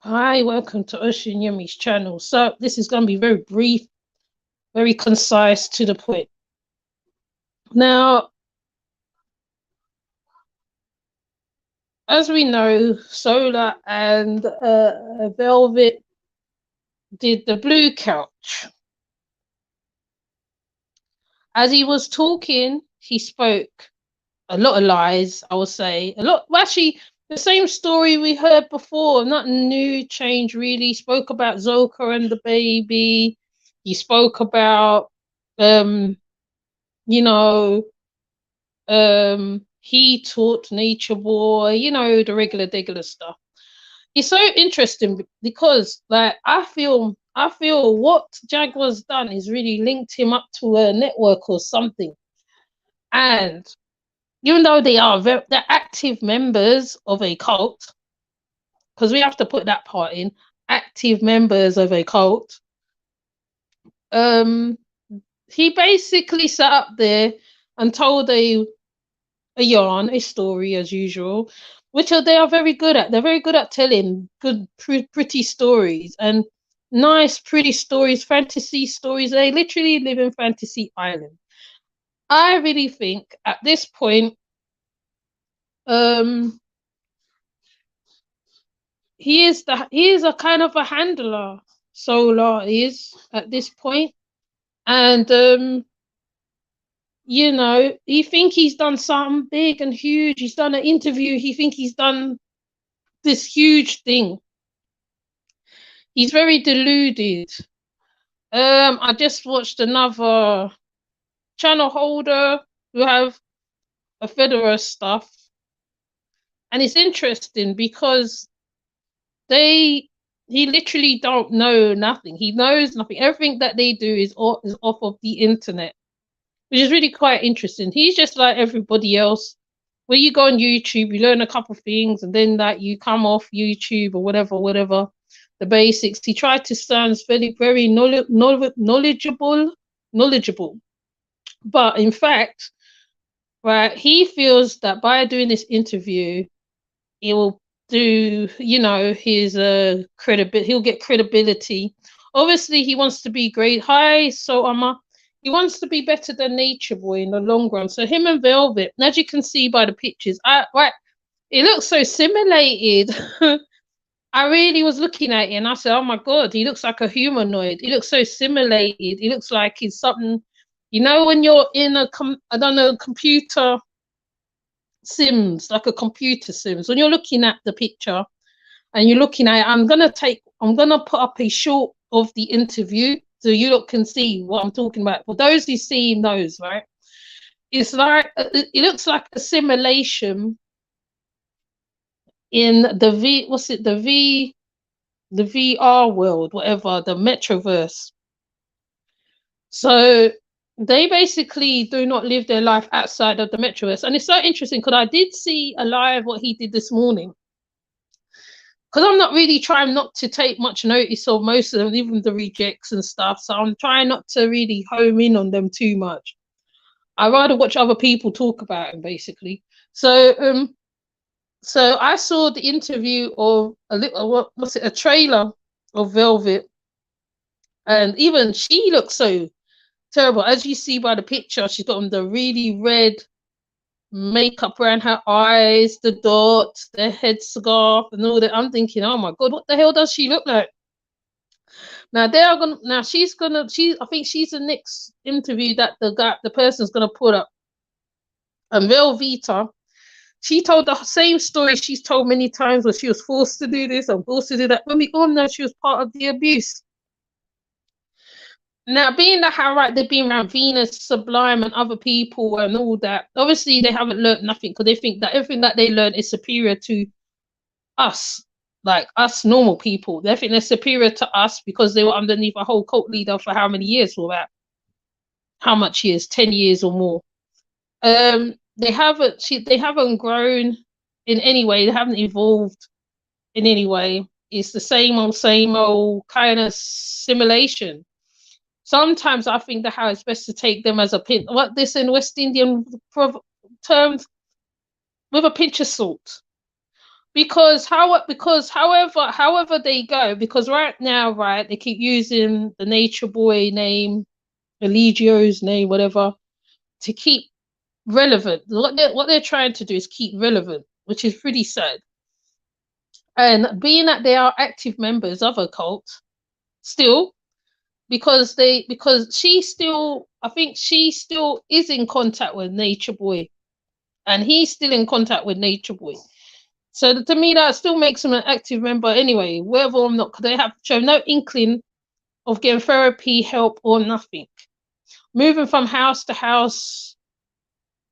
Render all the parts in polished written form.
Hi, welcome to Ocean Yummy's channel. So this is going to be very brief, very concise, to the point. Now, as we know, Solar and Velvet did the blue couch. As he was talking, he spoke a lot of lies, I would say. A lot, well, actually, the same story we heard before, nothing new, change really. He spoke about Zoka and the baby. He spoke about, you know, he taught Nature Boy, the regular stuff. It's so interesting because like I feel what Jaguar's done is really linked him up to a network or something. And even though they're active members of a cult, because we have to put that part in, active members of a cult, um, he basically sat up there and told a yarn, a story as usual, which they are very good at. They're very good at telling good, pretty stories and nice, pretty stories, fantasy stories. They literally live in Fantasy Island. I really think at this point, um, he is a kind of a handler. Solar is at this point, and he think he's done something big and huge. He's done an interview. He think he's done this huge thing. He's very deluded. I just watched another channel holder who have a Federer stuff, and it's interesting because he literally don't know nothing. He knows nothing. Everything that they do is off of the internet, which is really quite interesting. He's just like everybody else. When you go on YouTube, you learn a couple of things, and then that you come off YouTube or whatever. The basics. He tried to sound very knowledgeable, but in fact, right, he feels that by doing this interview, it will do, his credibility. He'll get credibility. Obviously, he wants to be great. Hi, so he wants to be better than Nature Boy in the long run. So him and Velvet, as you can see by the pictures, it looks so simulated. I really was looking at it and I said, oh my God, he looks like a humanoid. He looks so simulated. He looks like he's something, when you're in computer Sims, like a computer Sims, when you're looking at the picture and you're looking at it, I'm going to put up a short of the interview so you lot can see what I'm talking about. For those who see knows, right? It's like, it looks like a simulation in the VR world, whatever, the metaverse. So they basically do not live their life outside of the metaverse. And it's so interesting because I did see a live what he did this morning. Because I'm not really trying not to take much notice of most of them, even the rejects and stuff. So I'm trying not to really home in on them too much. I rather watch other people talk about them, basically. So so I saw the interview of a trailer of Velvet, and even she looks so terrible. As you see by the picture, she's got the really red makeup around her eyes, the dots, the headscarf, and all that. I'm thinking, oh my God, what the hell does she look like? Now I think she's the next interview that the person's gonna put up. And Velveeta, she told the same story she's told many times where she was forced to do this and forced to do that. When we all know she was part of the abuse. Now, being that how right they've been around Venus, Sublime, and other people and all that, obviously they haven't learned nothing because they think that everything that they learn is superior to us, like us normal people. They think they're superior to us because they were underneath a whole cult leader for how many years for that? How much years? 10 years or more. They haven't grown in any way. They haven't evolved in any way. It's the same old kind of simulation. Sometimes I think that how it's best to take them as a pinch. What this in West Indian terms, with a pinch of salt. because however they go, because right now, right, they keep using the Nature Boy name, Eligio's name, whatever, to keep relevant. What they're trying to do is keep relevant, which is pretty sad. And being that they are active members of a cult, still, because she still, I think she still is in contact with Nature Boy, and he's still in contact with Nature Boy. So to me, that still makes him an active member anyway, whether or not, because they have shown no inkling of getting therapy, help, or nothing. Moving from house to house,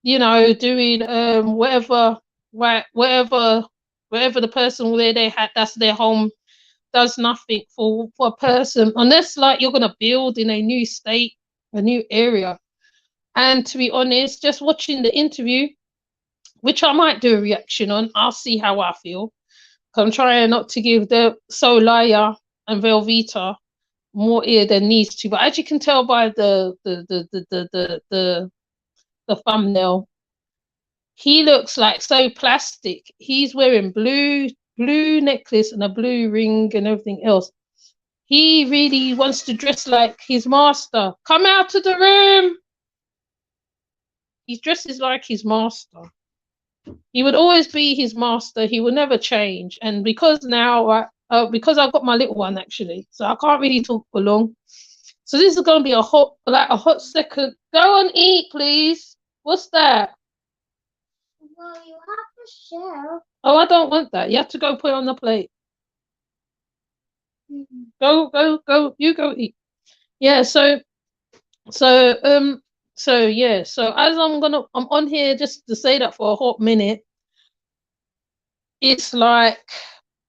doing whatever, right, wherever the person where they had, that's their home, does nothing for a person, unless like you're gonna build in a new state, a new area. And to be honest, just watching the interview, which I might do a reaction on, I'll see how I feel. I'm trying not to give the Solaya and Velveeta more ear than needs to, but as you can tell by the thumbnail, he looks like so plastic. He's wearing blue necklace and a blue ring and everything else. He really wants to dress like his master. Come out of the room. He dresses like his master. He would always be his master. He will never change. And because now, because I've got my little one actually, so I can't really talk for long. So this is going to be a hot second. Go and eat, please. What's that? Well, you have to share. Oh, I don't want that. You have to go put it on the plate. Go. You go eat. Yeah. So yeah. So as I'm on here just to say that for a hot minute. It's like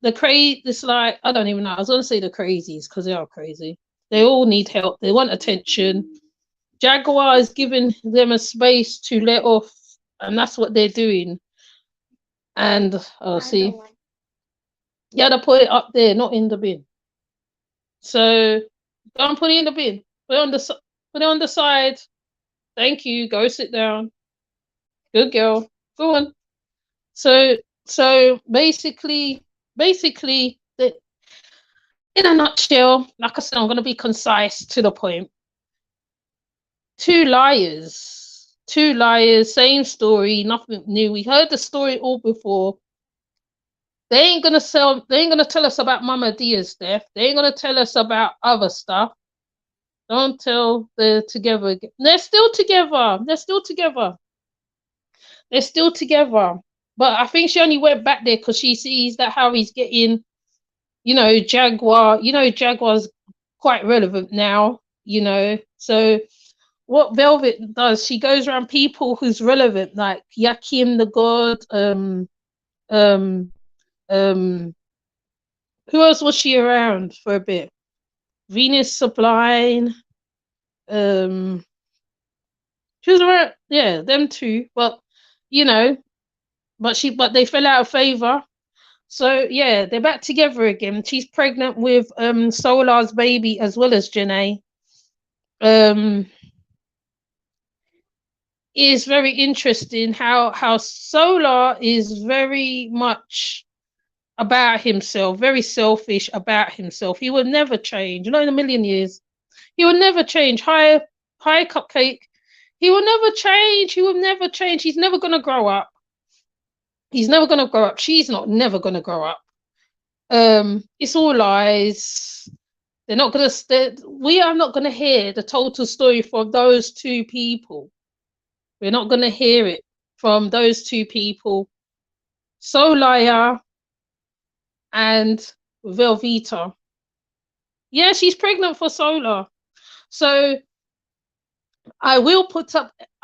it's like, I don't even know. I was gonna say the crazies because they are crazy. They all need help. They want attention. Jaguar is giving them a space to let off, and that's what they're doing. And see, yeah, they put it up there, not in the bin. So don't put it in the bin. Put it on the side. Thank you. Go sit down. Good girl. Go on. So basically, in a nutshell, like I said, I'm going to be concise to the point. Two liars, same story, nothing new. We heard the story all before. They ain't gonna tell us about Mama Dia's death. They ain't gonna tell us about other stuff. Don't tell they're together again. They're still together. But I think she only went back there because she sees that how he's getting, Jaguar. Jaguar's quite relevant now, So what Velvet does, she goes around people who's relevant, like Yakim the God, who else was she around for a bit? Venus Sublime, she was around, yeah, them two. But but they fell out of favor. So yeah, they're back together again. She's pregnant with Solar's baby as well as Janae. Is very interesting how Solar is very much about himself, very selfish about himself. He will never change, not in a million years. He will never change. Hi, Cupcake. He will never change. He's never gonna grow up. She's not never gonna grow up. It's all lies. We are not gonna hear the total story from those two people. We're not gonna hear it from those two people. Solaya and Velveeta. Yeah, she's pregnant for Solar. So I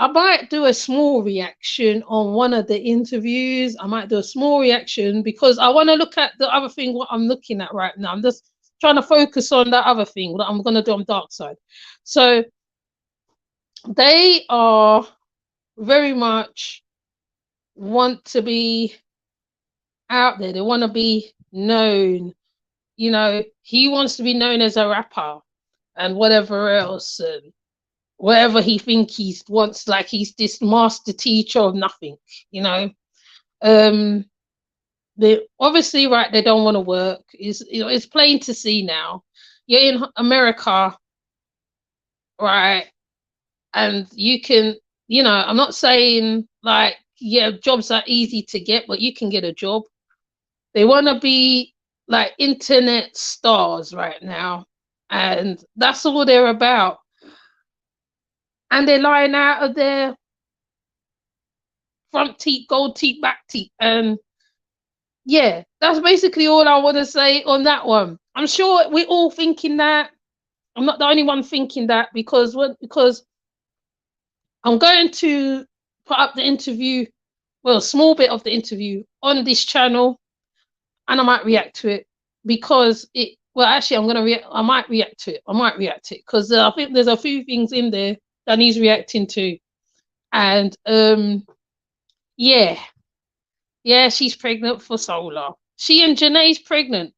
might do a small reaction on one of the interviews. I might do a small reaction because I want to look at the other thing, what I'm looking at right now. I'm just trying to focus on that other thing that I'm going to do on Dark Side. So they are very much want to be out there. They want to be known. He wants to be known as a rapper and whatever else, and whatever he thinks he wants, like he's this master teacher of nothing. They obviously, right, they don't want to work. It's plain to see now. You're in America, right? And you can, I'm not saying like, yeah, jobs are easy to get, but you can get a job. They want to be like internet stars right now, and that's all they're about. And they're lying out of their front teeth, gold teeth, back teeth, and yeah, that's basically all I want to say on that one. I'm sure we're all thinking that. I'm not the only one thinking that, because I'm going to put up the interview, well, a small bit of the interview on this channel, and I might react to it because it. Well, actually, I'm gonna react. I might react to it. Because I think there's a few things in there that he's reacting to, and yeah, yeah, she's pregnant for Solar. She and Janae's pregnant.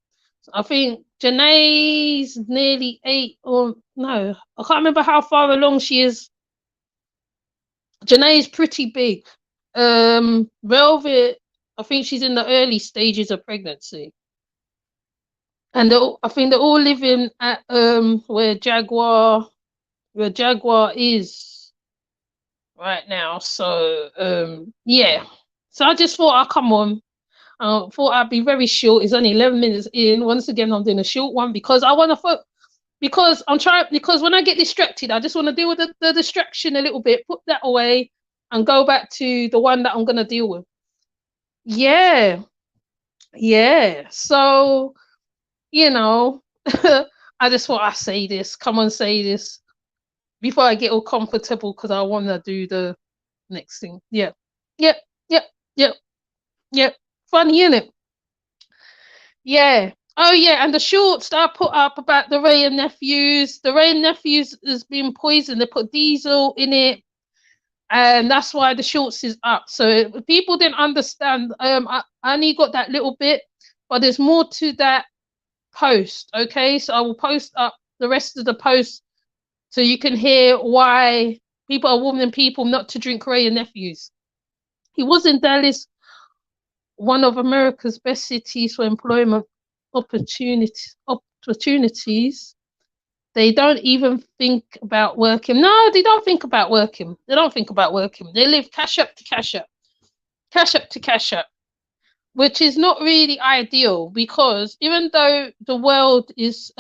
I think Janae's nearly 8, or no, I can't remember how far along she is. Janae's pretty big. Velvet, I think she's in the early stages of pregnancy. And I think they're all living at where Jaguar is right now. So yeah. So I just thought I'd come on. Thought I'd be very short. It's only 11 minutes in. Once again, I'm doing a short one because I want to. Because when I get distracted, I just want to deal with the distraction a little bit, put that away, and go back to the one that I'm gonna deal with. Yeah, yeah. So I just thought I say this. Come on, say this before I get all comfortable because I want to do the next thing. Yeah, yep, yep, yep, yep. Funny, isn't it? Yeah. Oh yeah, and the shorts that I put up about the Ray and nephews. The Ray and nephews has been poisoned. They put diesel in it, and that's why the shorts is up. So people didn't understand. I only got that little bit, but there's more to that post. Okay, so I will post up the rest of the post so you can hear why people are warning people not to drink Ray and nephews. He was in Dallas, one of America's best cities for employment opportunities. They don't even think about working. No, they don't think about working. They don't think about working. They live cash up to cash up, cash up to cash up, which is not really ideal because even though the world is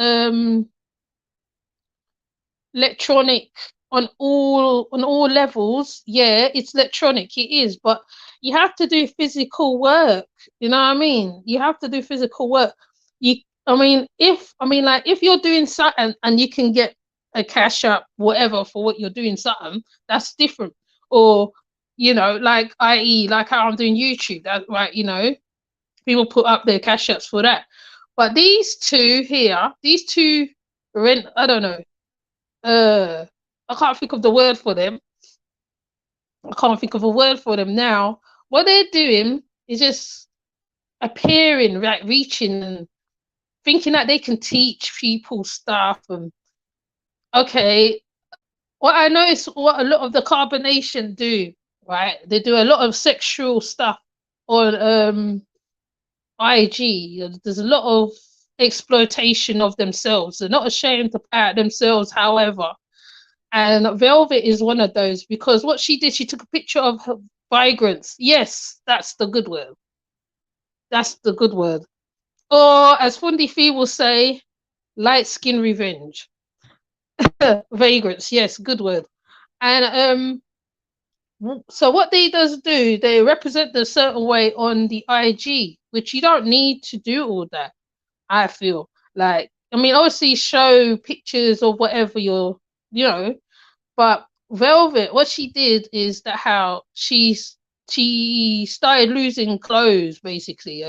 electronic on all levels, yeah, it's electronic, it is, but you have to do physical work. You know what I mean? You have to do physical work. You like if you're doing something and you can get a cash up whatever for what you're doing something, that's different. Or like i.e. like how I'm doing YouTube, that right, people put up their cash ups for that. But these two here, rent, I don't know, I can't think of the word for them. I can't think of a word for them now. What they're doing is just appearing, like reaching and thinking that they can teach people stuff. And okay, what I notice, what a lot of the Carbonation do, right? They do a lot of sexual stuff on IG. There's a lot of exploitation of themselves. They're not ashamed to put out themselves, however. And Velvet is one of those because what she did, she took a picture of her migrants. Yes, that's the good word. That's the good word. Or as Fundi Fee will say, light skin revenge. Vagrants, yes, good word. And so what they does do, they represent a certain way on the IG, which you don't need to do all that. I feel like, obviously show pictures of whatever you know, but Velvet, what she did is that how she started losing clothes basically.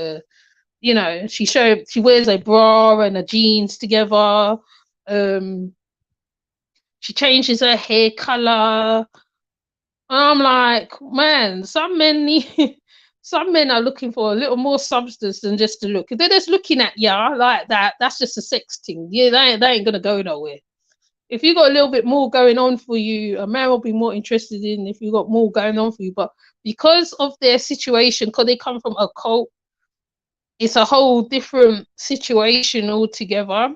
She wears a bra and a jeans together. She changes her hair color. I'm like, man, some men need, some men are looking for a little more substance than just to look. If they're just looking at you like that, that's just a sex thing. Yeah, they ain't gonna go nowhere. If you got a little bit more going on for you, a man will be more interested in if you got more going on for you. But because of their situation, because they come from a cult, it's a whole different situation altogether.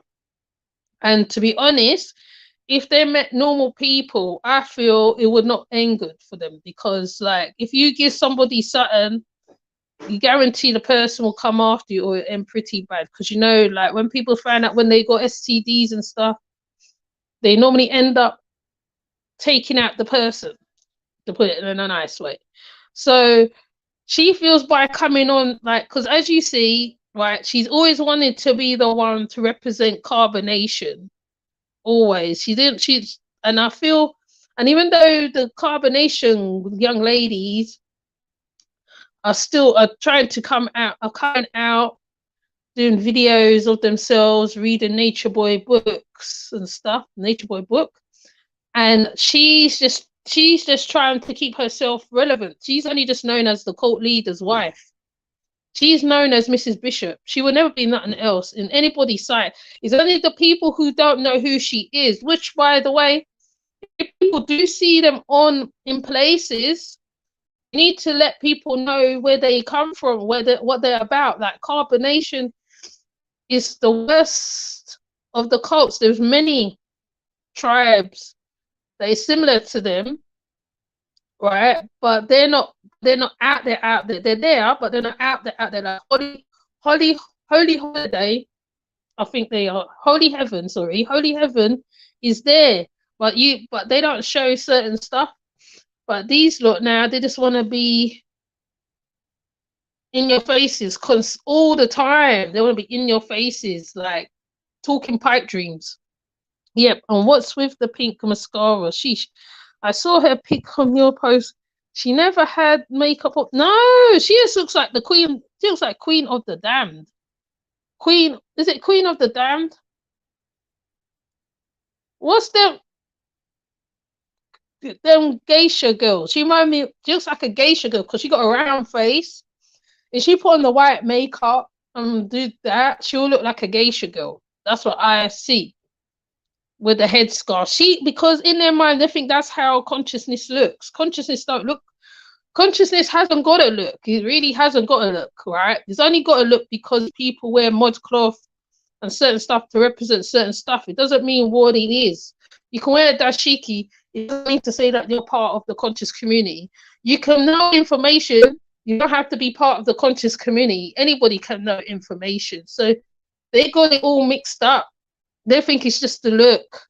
And to be honest, if they met normal people, I feel it would not end good for them, because like if you give somebody something, you guarantee the person will come after you, or it end pretty bad. Because you know, like when people find out when they got STDs and stuff, they normally end up taking out the person, to put it in a nice way. So she feels by coming on, like, because as you see, right, she's always wanted to be the one to represent carbonation. Always. She didn't, she's, and I feel, and even though the carbonation young ladies are still are trying to come out, are coming out, doing videos of themselves, reading Nature Boy books and stuff, Nature Boy book, and she's just trying to keep herself relevant. She's only just known as the cult leader's wife. She's known as Mrs. Bishop. She will never be nothing else in anybody's sight. It's only the people who don't know who she is, which, by the way, if people do see them on in places, you need to let people know where they come from, what they're about. Like carbonation is the worst of the cults. There's many tribes that is similar to them, right? But they're not out there. They're there, but they're not out there. Like Holy Holiday, I think they are Holy Heaven. Sorry, Holy Heaven is there, but they don't show certain stuff. But these lot now, they just want to be in your faces, all the time. They want to be in your faces, like talking pipe dreams. Yep. And what's with the pink mascara? I saw her pic on your post. She never had makeup on. No, she just looks like the queen. She looks like Queen of the Damned. Queen, is it Queen of the Damned? What's them geisha girls? She reminds me, she looks like a geisha girl because she got a round face. If she put on the white makeup and do that, she'll look like a geisha girl. That's what I see with the headscarf. Because in their mind, they think that's how consciousness looks. Consciousness don't look. Consciousness hasn't got a look. It really hasn't got a look, right? It's only got a look because people wear modcloth and certain stuff to represent certain stuff. It doesn't mean what it is. You can wear a dashiki. It doesn't mean to say that you're part of the conscious community. You can know information. You don't have to be part of the conscious community. Anybody can know information. So they got it all mixed up. They think it's just the look.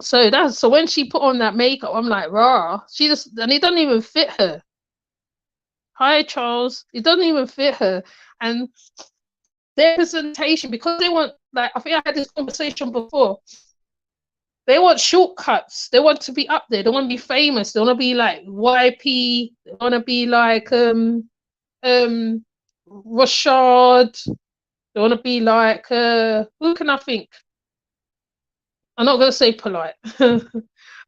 So when she put on that makeup, I'm like, rah. And it doesn't even fit her. Hi, Charles. It doesn't even fit her. And their presentation, because they want, like, I think I had this conversation before. They want shortcuts. They want to be up there. They want to be famous. They want to be like YP. They want to be like Rashad. They want to be like who can I think? I'm not gonna say polite. They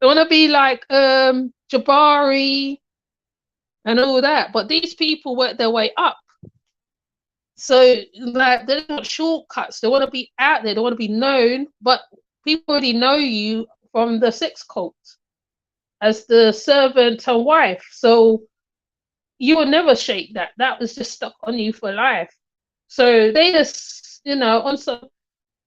want to be like Jabari and all that. But these people work their way up. So like they don't want shortcuts. They want to be out there. They want to be known. But people already know you from the sex cult as the servant and wife. So you will never shake that. That was just stuck on you for life. So they just, on some,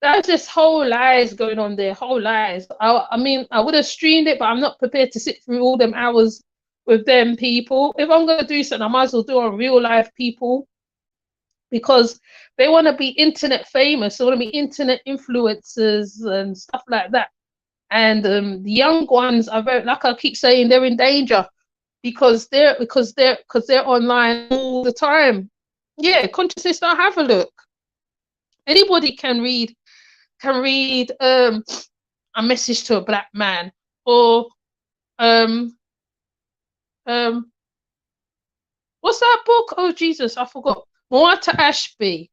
that's just whole lies going on there, whole lies. I mean, I would have streamed it, but I'm not prepared to sit through all them hours with them people. If I'm going to do something, I might as well do it on real life people, because they want to be internet famous. They want to be internet influencers and stuff like that. And the young ones are very, like I keep saying, they're in danger because they're online all the time. Yeah, consciousness don't have a look. Anybody can read a message to a black man, or what's that book? Oh Jesus, I forgot. Moata Ashby.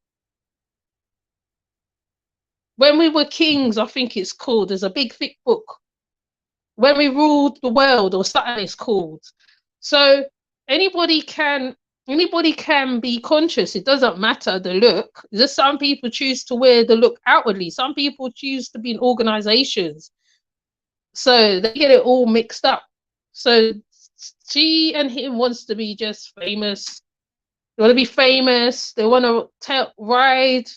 When We Were Kings, I think it's called. There's a big thick book. When We Ruled the World, or something it's called. So anybody can be conscious. It doesn't matter the look. Just some people choose to wear the look outwardly. Some people choose to be in organizations. So they get it all mixed up. So she and him wants to be just famous. They want to be famous. They want to ride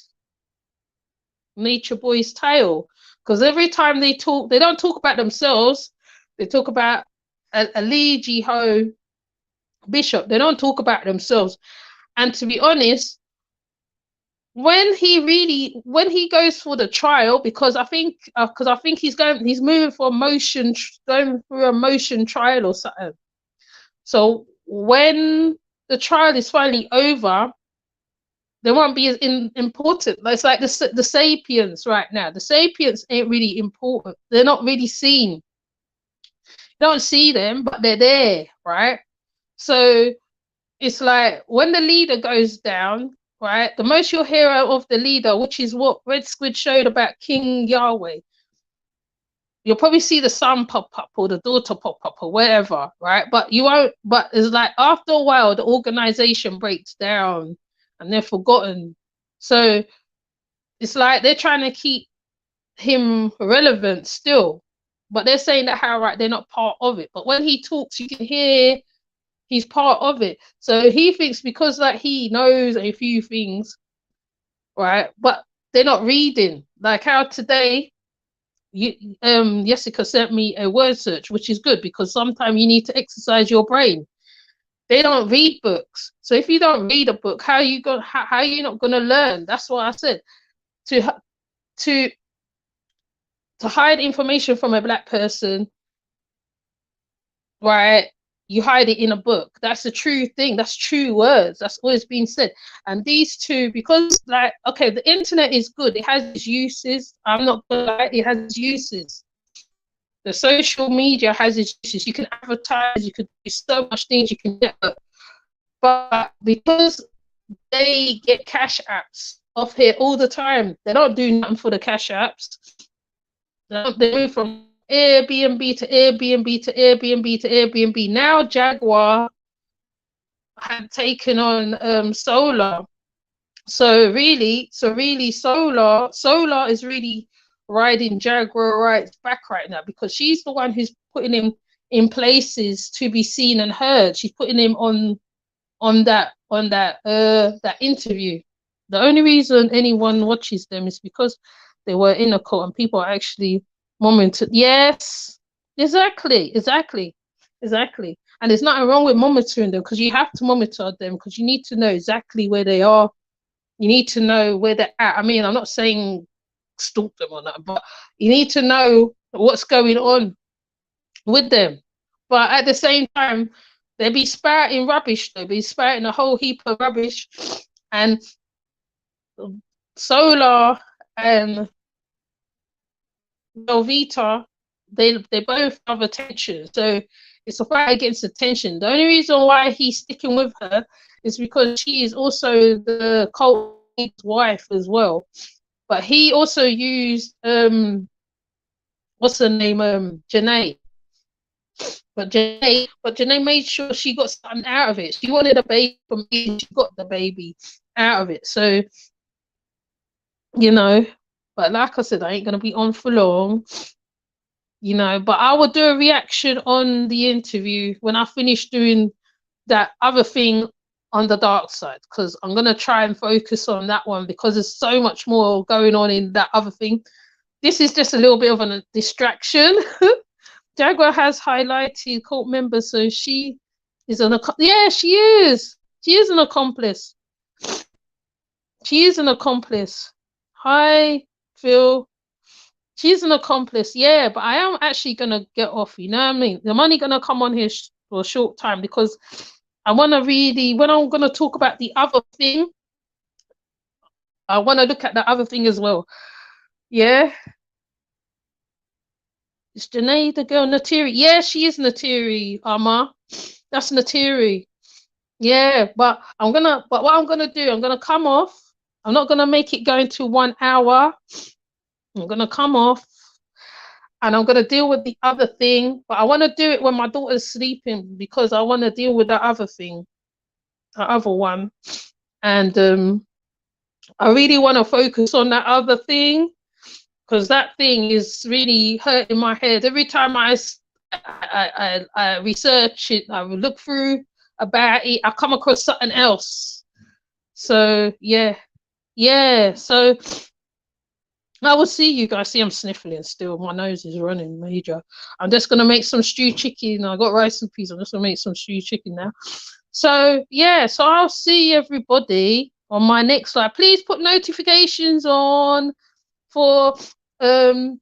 Nature Boy's tail. Because every time they talk, they don't talk about themselves. They talk about a Lee Ji-ho Bishop. They don't talk about themselves. And to be honest, when he goes for the trial, because I think he's moving for going through a motion trial or something. So when the trial is finally over, they won't be as important. It's like the Sapiens right now. The Sapiens ain't really important. They're not really seen. You don't see them, but they're there, right? So it's like when the leader goes down, right? The most you'll hear of the leader, which is what Red Squid showed about King Yahweh. You'll probably see the son pop up or the daughter pop up or whatever, right? But you won't. But it's like after a while, the organization breaks down and they're forgotten. So it's like they're trying to keep him relevant still, but they're saying that how right they're not part of it. But when he talks, you can hear he's part of it. So he thinks because like he knows a few things, right? But they're not reading. Like how today, Jessica sent me a word search, which is good because sometimes you need to exercise your brain. They don't read books, so if you don't read a book, how are you not gonna learn? That's what I said. To hide information from a black person, right? You hide it in a book. That's a true thing. That's true words. That's always been said. And these two, because like, okay, the internet is good. It has its uses. I'm not gonna lie, it has its uses. The social media has its uses. You can advertise, you could do so much things you can get. But because they get cash apps off here all the time, they don't do nothing for the cash apps. They move from Airbnb to Airbnb to Airbnb to Airbnb. Now Jaguar had taken on Solar. So really Solar is really riding Jaguar Wright's back right now because she's the one who's putting him in places to be seen and heard. She's putting him on that interview. The only reason anyone watches them is because they were in a court and people are actually monitoring. Yes, exactly. And there's nothing wrong with monitoring them because you have to monitor them because you need to know exactly where they are. You need to know where they're at. I mean, I'm not saying stalk them or not, but you need to know what's going on with them. But at the same time, they'll be spouting rubbish. They'll be spouting a whole heap of rubbish. And Solar and Velveeta, they both have attention. So it's a fight against attention. The only reason why he's sticking with her is because she is also the cult wife as well. But he also used what's her name? Janae. But Janae made sure she got something out of it. She wanted a baby from me, she got the baby out of it. So, you know, but like I said, I ain't gonna be on for long. You know, but I will do a reaction on the interview when I finish doing that other thing on the dark side, because I'm gonna try and focus on that one because there's so much more going on in that other thing. This is just a little bit of a distraction. Jaguar has highlighted cult members, so she is she is. She is an accomplice. She is an accomplice. Hi, Phil. She's an accomplice, yeah, but I am actually gonna get off, you know what I mean? I'm only gonna come on here for a short time because I wanna really, when I'm gonna talk about the other thing, I wanna look at the other thing as well. Yeah. Is Janae the girl Natiri? Yeah, she is Natiri, Amma. That's Natiri. Yeah, but what I'm gonna do, I'm gonna come off. I'm not gonna make it go into 1 hour. I'm gonna come off and I'm gonna deal with the other thing, but I want to do it when my daughter's sleeping because I want to deal with the other thing, the other one, and I really want to focus on that other thing because that thing is really hurting my head every time I research it. I look through about it, I come across something else, So yeah. So I will see you guys. See, I'm sniffling still. My nose is running major. I'm just gonna make some stewed chicken. I got rice and peas. I'm just gonna make some stewed chicken now. So yeah, so I'll see everybody on my next live. Please put notifications on for um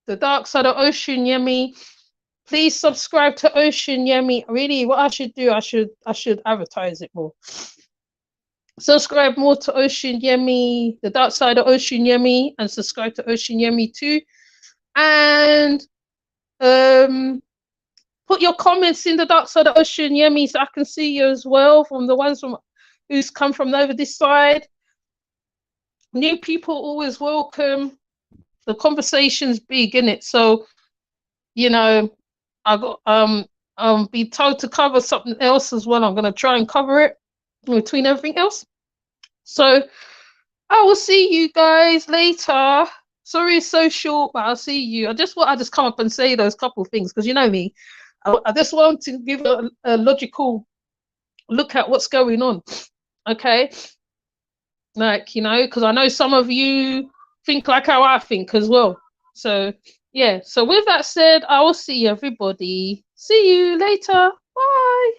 the Dark Side of Ocean Yummy. Please subscribe to Ocean Yummy. Really, what I should do, I should advertise it more. Subscribe more to Ocean Yummy, the Dark Side of Ocean Yummy, and subscribe to Ocean Yummy too. And put your comments in the Dark Side of Ocean Yummy so I can see you as well, from the ones from who's come from over this side. New people always welcome. The conversation's big, isn't it? So, you know, I got be told to cover something else as well. I'm gonna try and cover it between everything else. So I will see you guys later. Sorry it's so short, but I'll see you. I just come up and say those couple of things because you know me. I just want to give a logical look at what's going on. Okay. Like, you know, because I know some of you think like how I think as well. So yeah. So with that said, I will see everybody. See you later. Bye.